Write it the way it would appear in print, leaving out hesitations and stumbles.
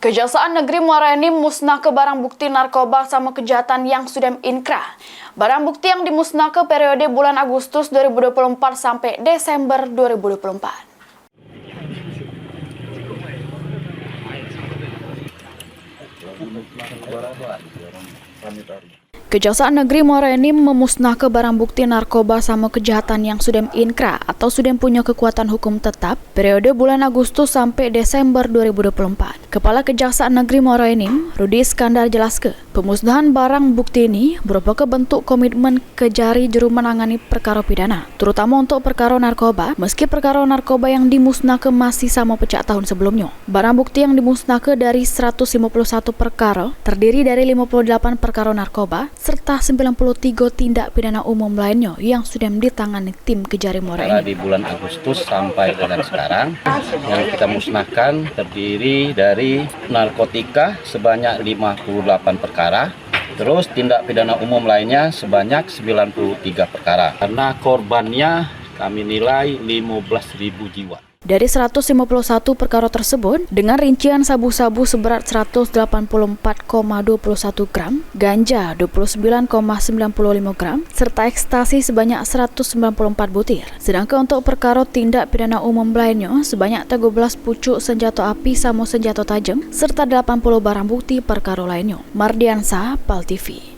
Kejaksaan Negeri Muara Enim musnahkan barang bukti narkoba sama kejahatan yang sudah inkrah. Barang bukti yang dimusnahkan periode bulan Agustus 2024 sampai Desember 2024. Kejaksaan Negeri Muara Enim memusnahkan barang bukti narkoba sama kejahatan yang sudah inkrah atau sudah punya kekuatan hukum tetap periode bulan Agustus sampai Desember 2024. Kepala Kejaksaan Negeri Muara Enim, Rudi Iskandar jelaskan, pemusnahan barang bukti ini merupakan bentuk komitmen Kejari juru menangani perkara pidana, terutama untuk perkara narkoba, meski perkara narkoba yang dimusnahkan masih sama pecah tahun sebelumnya. Barang bukti yang dimusnahkan dari 151 perkara terdiri dari 58 perkara narkoba serta 93 tindak pidana umum lainnya yang sudah ditangani tim Kejari Muara Enim. Di bulan Agustus sampai dengan sekarang yang kita musnahkan terdiri dari narkotika sebanyak 58 perkara, terus tindak pidana umum lainnya sebanyak 93 perkara. Karena korbannya kami nilai 15.000 jiwa. Dari 151 perkara tersebut, dengan rincian sabu-sabu seberat 184,21 gram, ganja 29,95 gram, serta ekstasi sebanyak 194 butir. Sedangkan untuk perkara tindak pidana umum lainnya, sebanyak 13 pucuk senjata api sama senjata tajam, serta 80 barang bukti perkara lainnya. Mardiansa, PAL TV.